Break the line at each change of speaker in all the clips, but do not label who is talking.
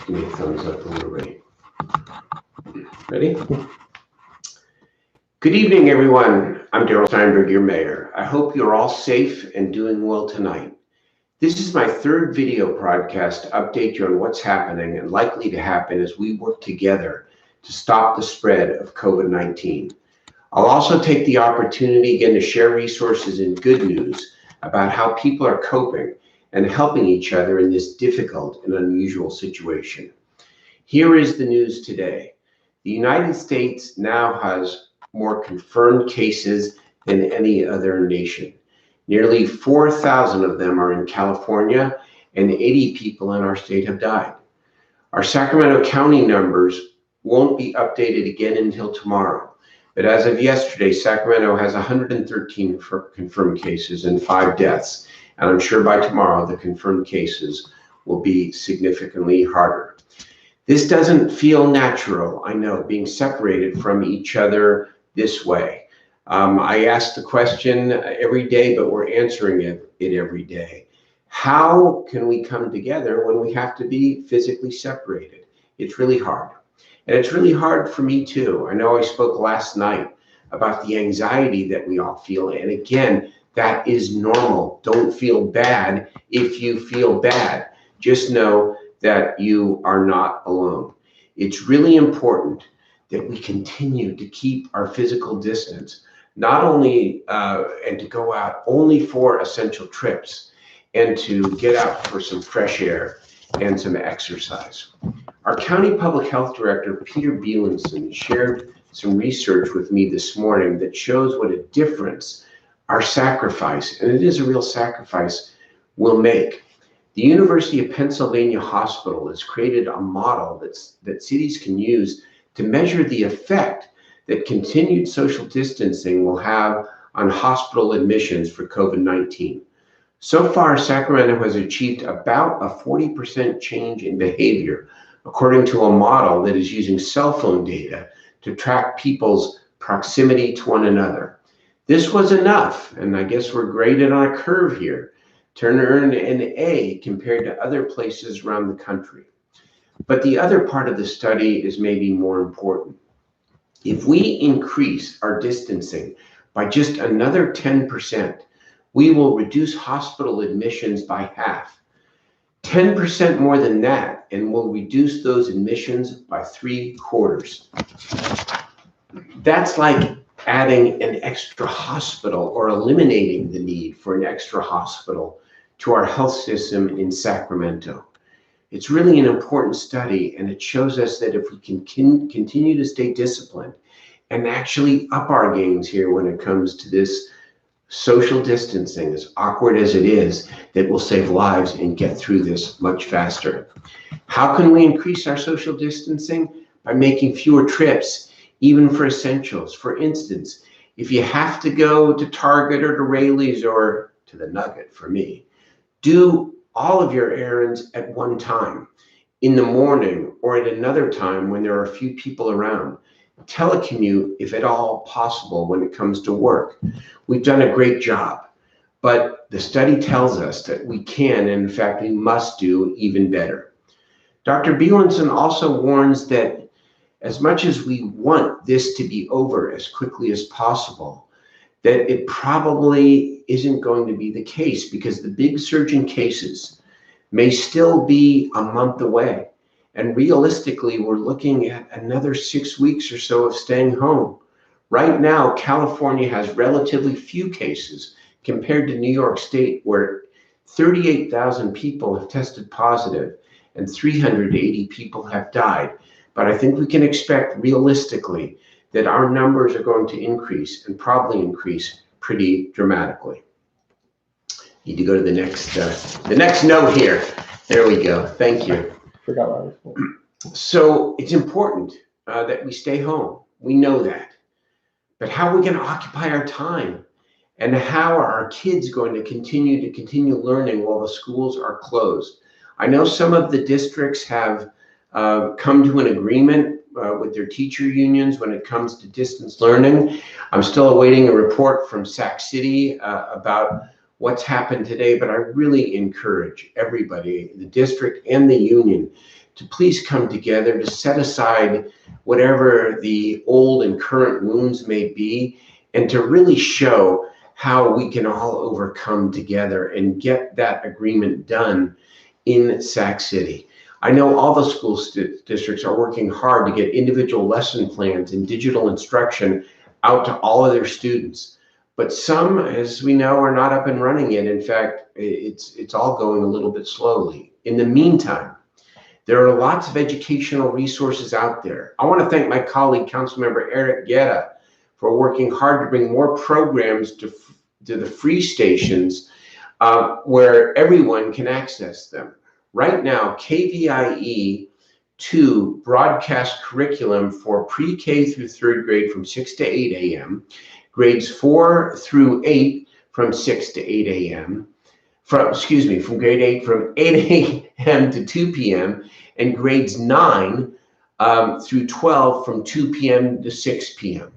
Give me a thumbs up when we're ready. Ready? Good evening, everyone. I'm Steinberg, your mayor. I hope you're all safe and doing well tonight. This is my third video podcast to update you on what's happening and likely to happen as we work together to stop the spread of COVID-19. I'll also take the opportunity again to share resources and good news about how people are coping and helping each other in this difficult and unusual situation. Here is the news today. The United States now has more confirmed cases than any other nation. Nearly 4,000 of them are in California, and 80 people in our state have died. Our Sacramento County numbers won't be updated again until tomorrow. But as of yesterday, Sacramento has 113 confirmed cases and 5 deaths. And I'm sure by tomorrow, the confirmed cases will be significantly harder. This doesn't feel natural, I know, being separated from each other this way. I ask the question every day, but we're answering it every day. How can we come together when we have to be physically separated? It's really hard. And it's really hard for me too. I know I spoke last night about the anxiety that we all feel. And again, that is normal. Don't feel bad if you feel bad. Just know that you are not alone. It's really important that we continue to keep our physical distance, not only and to go out only for essential trips and to get out for some fresh air and some exercise. Our County Public Health Director, Peter Bielenson, shared some research with me this morning that shows what a difference our sacrifice, and it is a real sacrifice, will make. The University of Pennsylvania Hospital has created a model that cities can use to measure the effect that continued social distancing will have on hospital admissions for COVID-19. So far, Sacramento has achieved about a 40% change in behavior, according to a model that is using cell phone data to track people's proximity to one another. This was enough, and I guess we're graded on a curve here, to earn an A compared to other places around the country. But the other part of the study is maybe more important. If we increase our distancing by just another 10%, we will reduce hospital admissions by half. 10% more than that, and we'll reduce those admissions by 3/4. That's like adding an extra hospital or eliminating the need for an extra hospital to our health system in Sacramento. It's really an important study, and it shows us that if we can continue to stay disciplined and actually up our games here when it comes to this social distancing, as awkward as it is, that will save lives and get through this much faster. How can we increase our social distancing? By making fewer trips, even for essentials. For instance, if you have to go to Target or to Rayleigh's or to the Nugget for me, do all of your errands at one time, in the morning or at another time when there are a few people around. Telecommute, if at all possible, when it comes to work. We've done a great job, but the study tells us that we can, and in fact, we must do even better. Dr. Bielenson also warns that as much as we want this to be over as quickly as possible, that it probably isn't going to be the case because the big surge in cases may still be a month away. And realistically, we're looking at another 6 weeks or so of staying home. Right now, California has relatively few cases compared to New York State, where 38,000 people have tested positive and 380 people have died. But I think we can expect realistically that our numbers are going to increase and probably increase pretty dramatically. Need to go to the next note here. There we go. Thank you.
Forgot what I was saying.
So it's important that we stay home. We know that. But how are we going to occupy our time? And how are our kids going to continue learning while the schools are closed? I know some of the districts have come to an agreement with their teacher unions when it comes to distance learning. I'm still awaiting a report from Sac City about what's happened today, but I really encourage everybody, the district and the union, to please come together to set aside whatever the old and current wounds may be, and to really show how we can all overcome together and get that agreement done in Sac City. I know all the school districts are working hard to get individual lesson plans and digital instruction out to all of their students. But some, as we know, are not up and running yet. In fact, it's all going a little bit slowly. In the meantime, there are lots of educational resources out there. I want to thank my colleague, Councilmember Eric Guerra, for working hard to bring more programs to the free stations where everyone can access them. Right now, KVIE 2 broadcast curriculum for pre-K through third grade from 6 to 8 a.m., grades 4 through 8 from 6 to 8 a.m., from grade 8 from 8 a.m. to 2 p.m., and grades 9 through 12 from 2 p.m. to 6 p.m.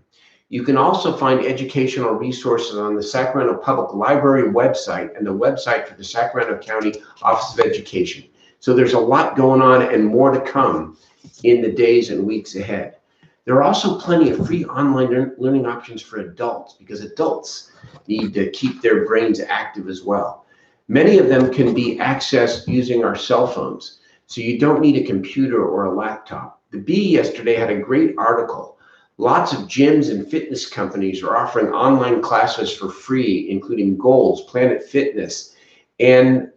You can also find educational resources on the Sacramento Public Library website and the website for the Sacramento County Office of Education. So there's a lot going on and more to come in the days and weeks ahead. There are also plenty of free online learning options for adults, because adults need to keep their brains active as well. Many of them can be accessed using our cell phones, so you don't need a computer or a laptop. The Bee yesterday had a great article. Lots of gyms and fitness companies are offering online classes for free, including Goals, Planet Fitness, and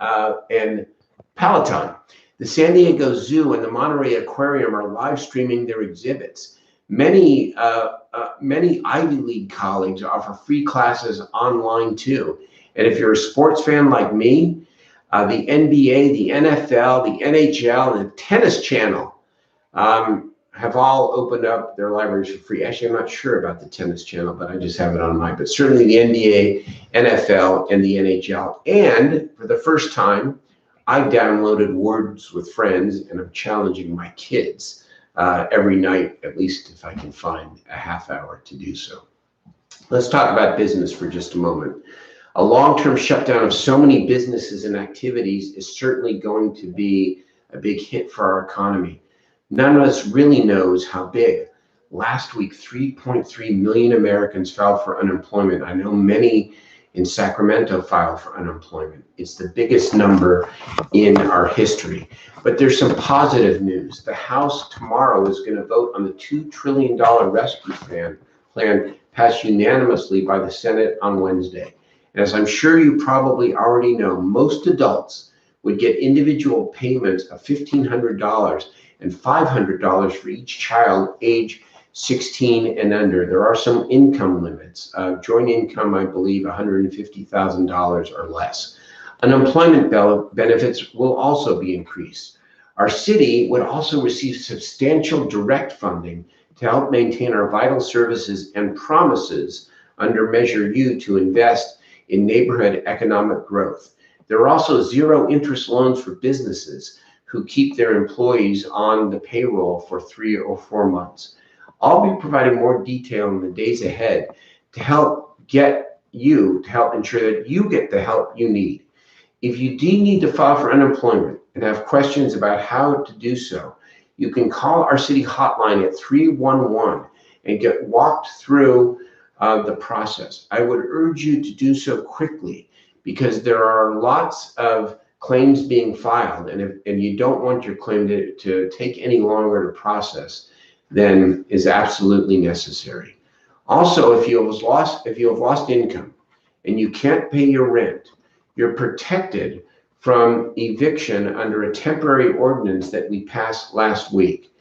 Peloton. The San Diego Zoo and the Monterey Aquarium are live streaming their exhibits. Many Ivy League colleges offer free classes online too. And if you're a sports fan like me, the NBA, the NFL, the NHL, and the Tennis Channel have all opened up their libraries for free. Actually, I'm not sure about the Tennis Channel, but I just have it on mine. But certainly the NBA, NFL, and the NHL. And for the first time, I downloaded Words with Friends, and I'm challenging my kids every night, at least if I can find a half hour to do so. Let's talk about business for just a moment. A long-term shutdown of so many businesses and activities is certainly going to be a big hit for our economy. None of us really knows how big. Last week, 3.3 million Americans filed for unemployment. I know many in Sacramento filed for unemployment. It's the biggest number in our history. But there's some positive news. The House tomorrow is going to vote on the $2 trillion rescue plan passed unanimously by the Senate on Wednesday. And as I'm sure you probably already know, most adults would get individual payments of $1,500 and $500 for each child age 16 and under. There are some income limits. Joint income, I believe, $150,000 or less. Unemployment benefits will also be increased. Our city would also receive substantial direct funding to help maintain our vital services and promises under Measure U to invest in neighborhood economic growth. There are also zero interest loans for businesses who keep their employees on the payroll for 3 or 4 months. I'll be providing more detail in the days ahead to help ensure that you get the help you need. If you do need to file for unemployment and have questions about how to do so, you can call our city hotline at 311 and get walked through the process. I would urge you to do so quickly, because there are lots of claims being filed, and you don't want your claim to take any longer to process than is absolutely necessary. Also, if you have lost income and you can't pay your rent, you're protected from eviction under a temporary ordinance that we passed last week.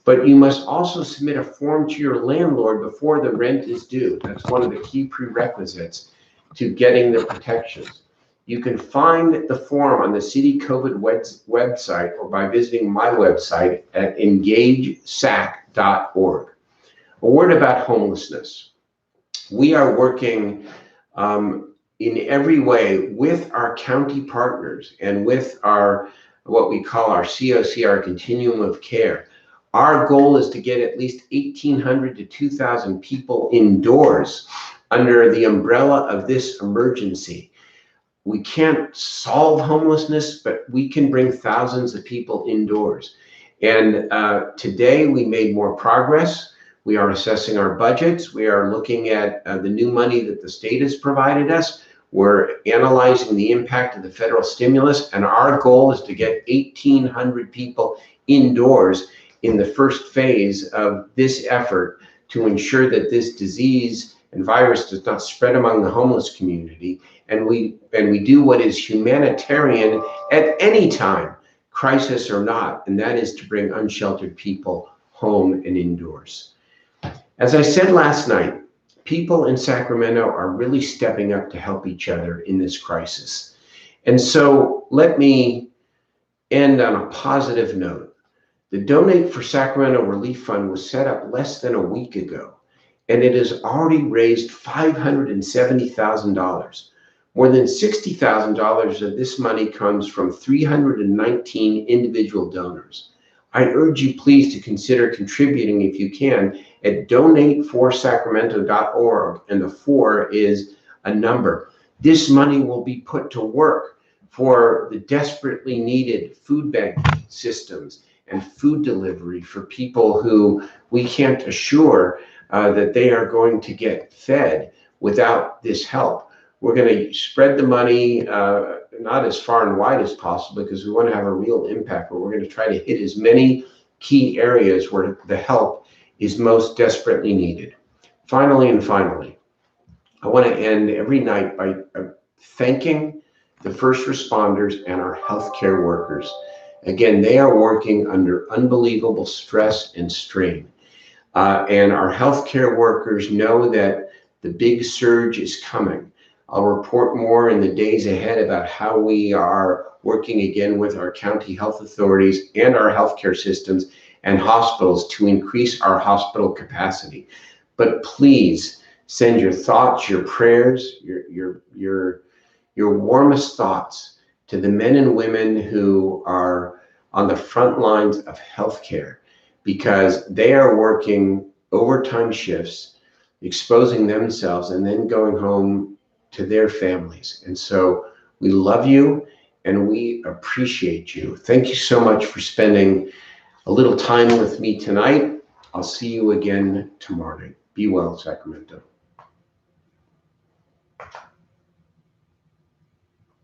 But you must also submit a form to your landlord before the rent is due. That's one of the key prerequisites to getting the protections. You can find the form on the City COVID website or by visiting my website at engagesac.org. A word about homelessness. We are working in every way with our county partners and with what we call our COC, our Continuum of Care. Our goal is to get at least 1,800 to 2,000 people indoors under the umbrella of this emergency. We can't solve homelessness, but we can bring thousands of people indoors. And today we made more progress. We are assessing our budgets. We are looking at the new money that the state has provided us. We're analyzing the impact of the federal stimulus, and our goal is to get 1,800 people indoors in the first phase of this effort to ensure that this disease and virus does not spread among the homeless community. And we do what is humanitarian at any time, crisis or not, and that is to bring unsheltered people home and indoors. As I said last night, people in Sacramento are really stepping up to help each other in this crisis. And so let me end on a positive note. The Donate for Sacramento Relief Fund was set up less than a week ago, and it has already raised $570,000. More than $60,000 of this money comes from 319 individual donors. I urge you please to consider contributing if you can at donateforsacramento.org, and the 4 is a number. This money will be put to work for the desperately needed food bank systems and food delivery for people who we can't assure that they are going to get fed without this help. We're going to spread the money not as far and wide as possible because we want to have a real impact, but we're going to try to hit as many key areas where the help is most desperately needed. Finally, I want to end every night by thanking the first responders and our healthcare workers. Again, they are working under unbelievable stress and strain. And our healthcare workers know that the big surge is coming. I'll report more in the days ahead about how we are working again with our county health authorities and our healthcare systems and hospitals to increase our hospital capacity. But please send your thoughts, your prayers, your warmest thoughts to the men and women who are on the front lines of healthcare, because they are working overtime shifts, exposing themselves, and then going home to their families. And so we love you and we appreciate you. Thank you so much for spending a little time with me tonight. I'll see you again tomorrow night. Be well, Sacramento.